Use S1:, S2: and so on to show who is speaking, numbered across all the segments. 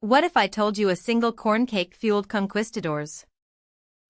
S1: What if I told you a single corn cake fueled conquistadors?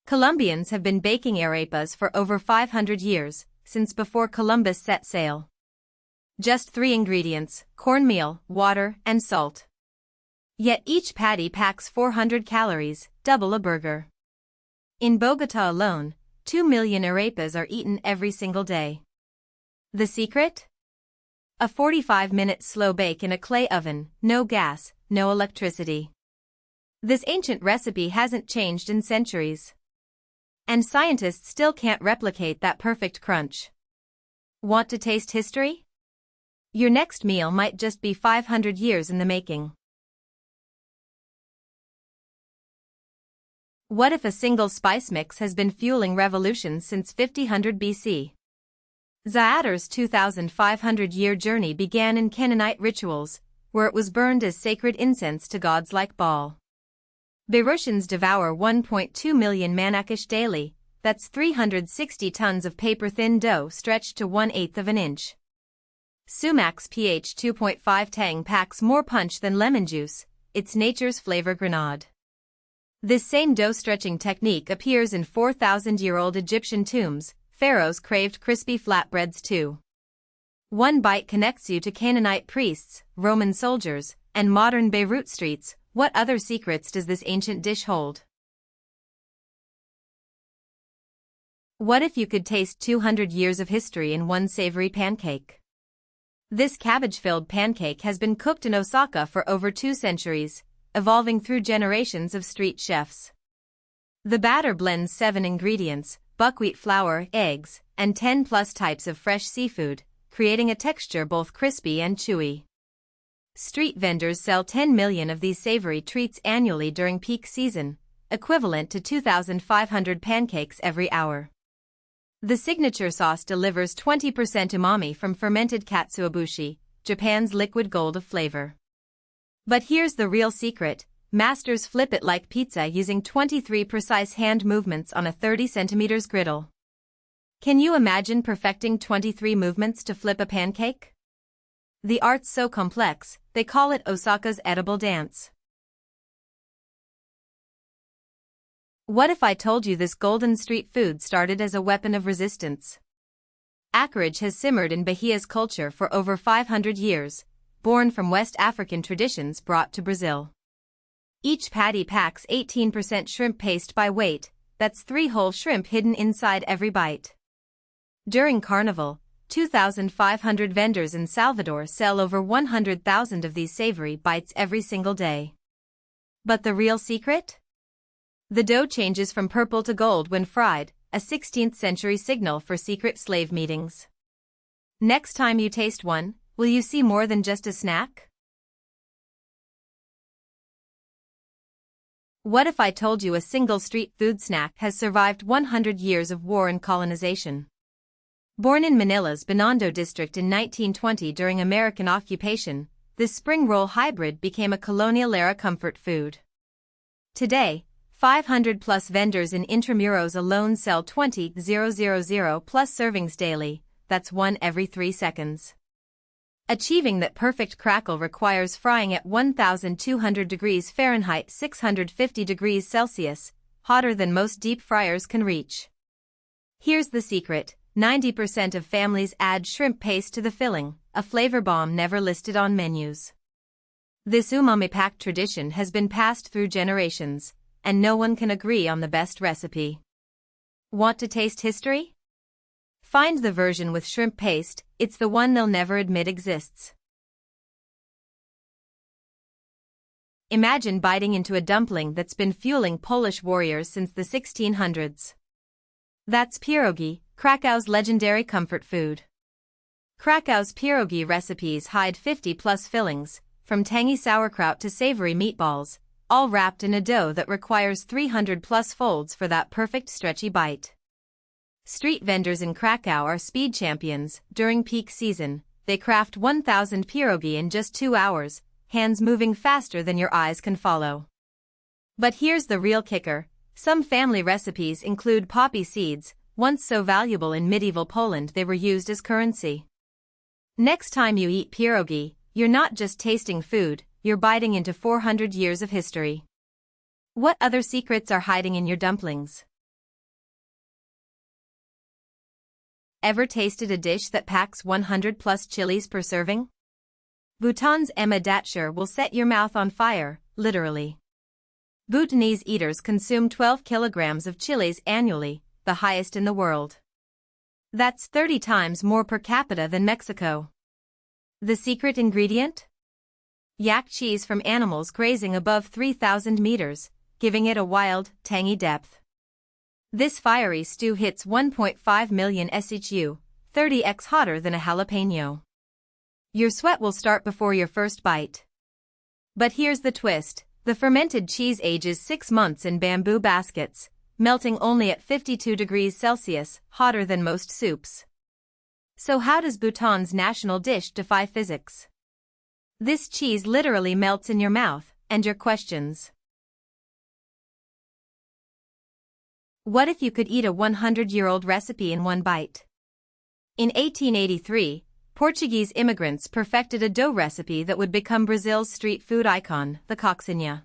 S1: Colombians have been baking arepas for over 500 years, since before Columbus set sail. Just 3 ingredients: cornmeal, water, and salt. Yet each patty packs 400 calories, double a burger. In Bogotá alone, 2 million arepas are eaten every single day. The secret? A 45-minute slow bake in a clay oven, no gas, no electricity. This ancient recipe hasn't changed in centuries. And scientists still can't replicate that perfect crunch. Want to taste history? Your next meal might just be 500 years in the making. What if a single spice mix has been fueling revolutions since 5000 BC? Zaatar's 2,500-year journey began in Canaanite rituals, where it was burned as sacred incense to gods like Baal. Beirutians devour 1.2 million manakish daily, that's 360 tons of paper-thin dough stretched to 1/8 of an inch. Sumac's pH 2.5 tang packs more punch than lemon juice, it's nature's flavor grenade. This same dough-stretching technique appears in 4,000-year-old Egyptian tombs. Pharaohs craved crispy flatbreads too. One bite connects you to Canaanite priests, Roman soldiers, and modern Beirut streets. What other secrets does this ancient dish hold? What if you could taste 200 years of history in one savory pancake? This cabbage-filled pancake has been cooked in Osaka for over 2 centuries, evolving through generations of street chefs. The batter blends 7 ingredients: buckwheat flour, eggs, and 10+ types of fresh seafood, creating a texture both crispy and chewy. Street vendors sell 10 million of these savory treats annually during peak season, equivalent to 2,500 pancakes every hour. The signature sauce delivers 20% umami from fermented katsuobushi, Japan's liquid gold of flavor. But here's the real secret: masters flip it like pizza using 23 precise hand movements on a 30 cm griddle. Can you imagine perfecting 23 movements to flip a pancake? The art's so complex, they call it Osaka's edible dance. What if I told you this golden street food started as a weapon of resistance? Acreage has simmered in Bahia's culture for over 500 years, born from West African traditions brought to Brazil. Each patty packs 18% shrimp paste by weight, that's 3 whole shrimp hidden inside every bite. During Carnival, 2,500 vendors in Salvador sell over 100,000 of these savory bites every single day. But the real secret? The dough changes from purple to gold when fried, a 16th century signal for secret slave meetings. Next time you taste one, will you see more than just a snack? What if I told you a single street food snack has survived 100 years of war and colonization? Born in Manila's Binondo district in 1920 during American occupation, this spring roll hybrid became a colonial-era comfort food. Today, 500+ vendors in Intramuros alone sell 20,000+ servings daily, that's 1 every 3 seconds. Achieving that perfect crackle requires frying at 1,200 degrees Fahrenheit 650 degrees Celsius, hotter than most deep fryers can reach. Here's the secret: 90% of families add shrimp paste to the filling, a flavor bomb never listed on menus. This umami-packed tradition has been passed through generations, and no one can agree on the best recipe. Want to taste history? Find the version with shrimp paste, it's the one they'll never admit exists. Imagine biting into a dumpling that's been fueling Polish warriors since the 1600s. That's pierogi, Krakow's legendary comfort food. Krakow's pierogi recipes hide 50+ fillings, from tangy sauerkraut to savory meatballs, all wrapped in a dough that requires 300+ folds for that perfect stretchy bite. Street vendors in Krakow are speed champions. During peak season, they craft 1,000 pierogi in just 2 hours, hands moving faster than your eyes can follow. But here's the real kicker: some family recipes include poppy seeds, once so valuable in medieval Poland they were used as currency. Next time you eat pierogi, you're not just tasting food, you're biting into 400 years of history. What other secrets are hiding in your dumplings? Ever tasted a dish that packs 100 plus chilies per serving? Bhutan's Emma Datshur will set your mouth on fire, literally. Bhutanese eaters consume 12 kilograms of chilies annually, the highest in the world. That's 30 times more per capita than Mexico. The secret ingredient? Yak cheese from animals grazing above 3,000 meters, giving it a wild, tangy depth. This fiery stew hits 1.5 million SHU, 30x hotter than a jalapeno. Your sweat will start before your first bite. But here's the twist, the fermented cheese ages 6 months in bamboo baskets, melting only at 52 degrees Celsius, hotter than most soups. So how does Bhutan's national dish defy physics? This cheese literally melts in your mouth, and your questions. What if you could eat a 100-year-old recipe in one bite? In 1883, Portuguese immigrants perfected a dough recipe that would become Brazil's street food icon, the coxinha.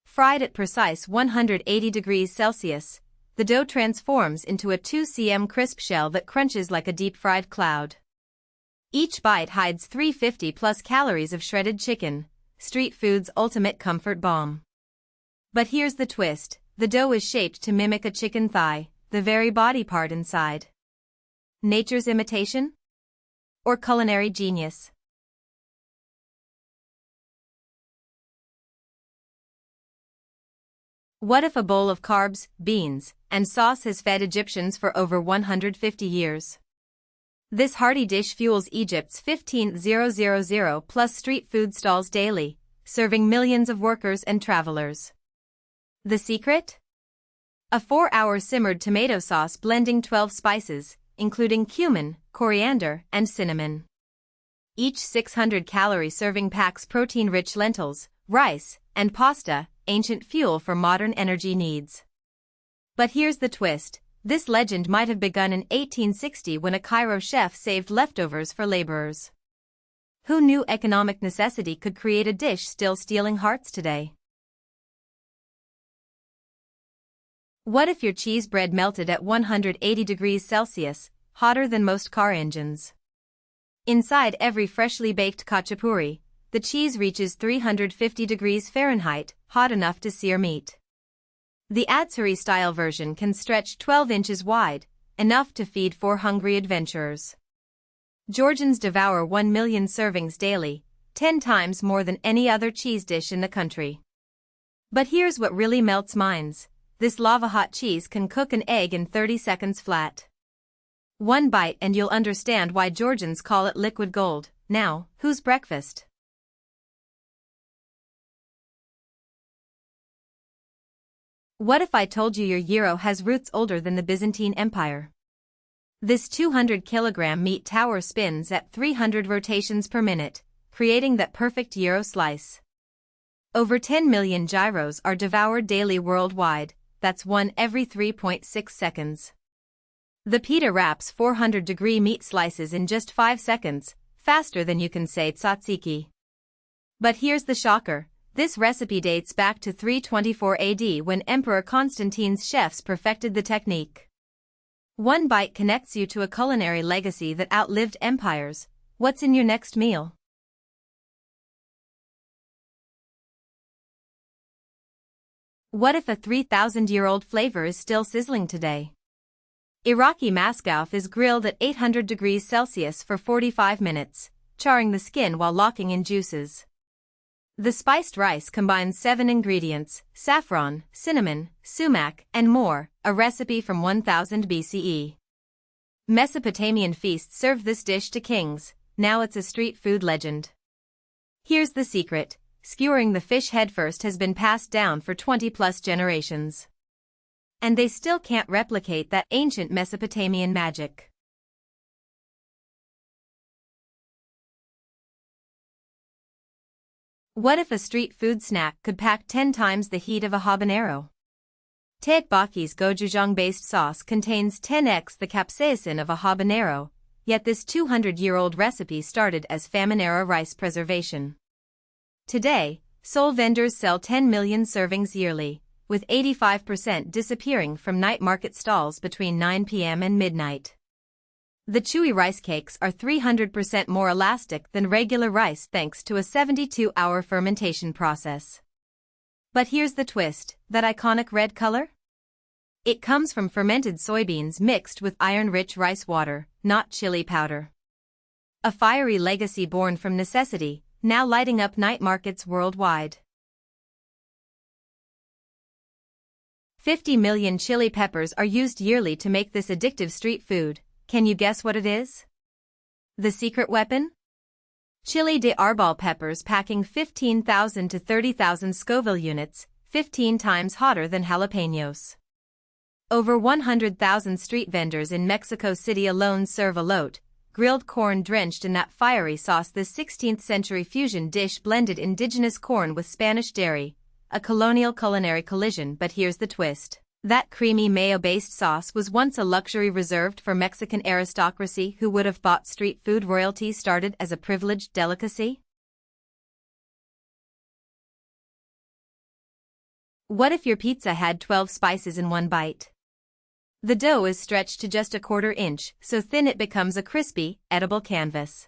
S1: Fried at precise 180 degrees Celsius, the dough transforms into a 2 cm crisp shell that crunches like a deep-fried cloud. Each bite hides 350 plus calories of shredded chicken, street food's ultimate comfort bomb. But here's the twist. The dough is shaped to mimic a chicken thigh, the very body part inside. Nature's imitation? Or culinary genius? What if a bowl of carbs, beans, and sauce has fed Egyptians for over 150 years? This hearty dish fuels Egypt's 15,000 plus street food stalls daily, serving millions of workers and travelers. The secret? A 4-hour simmered tomato sauce blending 12 spices, including cumin, coriander, and cinnamon. Each 600-calorie serving packs protein-rich lentils, rice, and pasta, ancient fuel for modern energy needs. But here's the twist. This legend might have begun in 1860 when a Cairo chef saved leftovers for laborers. Who knew economic necessity could create a dish still stealing hearts today? What if your cheese bread melted at 180 degrees Celsius, hotter than most car engines? Inside every freshly baked khachapuri, the cheese reaches 350 degrees Fahrenheit, hot enough to sear meat. The Adsari-style version can stretch 12 inches wide, enough to feed 4 hungry adventurers. Georgians devour 1 million servings daily, 10 times more than any other cheese dish in the country. But here's what really melts minds. This lava-hot cheese can cook an egg in 30 seconds flat. One bite and you'll understand why Georgians call it liquid gold. Now, who's breakfast? What if I told you your gyro has roots older than the Byzantine Empire? This 200-kilogram meat tower spins at 300 rotations per minute, creating that perfect gyro slice. Over 10 million gyros are devoured daily worldwide. That's one every 3.6 seconds. The pita wraps 400-degree meat slices in just 5 seconds, faster than you can say tzatziki. But here's the shocker. This recipe dates back to 324 AD when Emperor Constantine's chefs perfected the technique. One bite connects you to a culinary legacy that outlived empires. What's in your next meal? What if a 3,000-year-old flavor is still sizzling today? Iraqi maskouf is grilled at 800 degrees Celsius for 45 minutes, charring the skin while locking in juices. The spiced rice combines 7 ingredients: saffron, cinnamon, sumac, and more, a recipe from 1000 BCE. Mesopotamian feasts served this dish to kings, now it's a street food legend. Here's the secret. Skewering the fish headfirst has been passed down for 20-plus generations. And they still can't replicate that ancient Mesopotamian magic. What if a street food snack could pack 10 times the heat of a habanero? Teokbokki's gochujang-based sauce contains 10x the capsaicin of a habanero, yet this 200-year-old recipe started as famine-era rice preservation. Today, Seoul vendors sell 10 million servings yearly, with 85% disappearing from night market stalls between 9 p.m. and midnight. The chewy rice cakes are 300% more elastic than regular rice thanks to a 72-hour fermentation process. But here's the twist, that iconic red color? It comes from fermented soybeans mixed with iron-rich rice water, not chili powder. A fiery legacy born from necessity, now lighting up night markets worldwide. 50 million chili peppers are used yearly to make this addictive street food. Can you guess what it is? The secret weapon? Chili de arbol peppers packing 15,000 to 30,000 Scoville units, 15 times hotter than jalapenos. Over 100,000 street vendors in Mexico City alone serve elote, grilled corn drenched in that fiery sauce. This 16th-century fusion dish blended indigenous corn with Spanish dairy, a colonial culinary collision. But here's the twist. That creamy mayo-based sauce was once a luxury reserved for Mexican aristocracy. Who would have thought street food royalty started as a privileged delicacy? What if your pizza had 12 spices in one bite? The dough is stretched to just a quarter inch, so thin it becomes a crispy, edible canvas.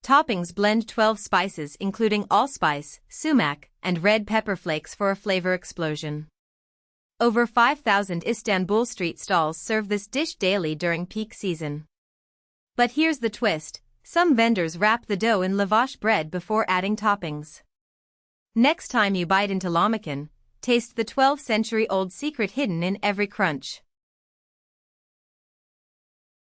S1: Toppings blend 12 spices including allspice, sumac, and red pepper flakes for a flavor explosion. Over 5,000 Istanbul street stalls serve this dish daily during peak season. But here's the twist, some vendors wrap the dough in lavash bread before adding toppings. Next time you bite into lahmacun, taste the 12th-century-old secret hidden in every crunch.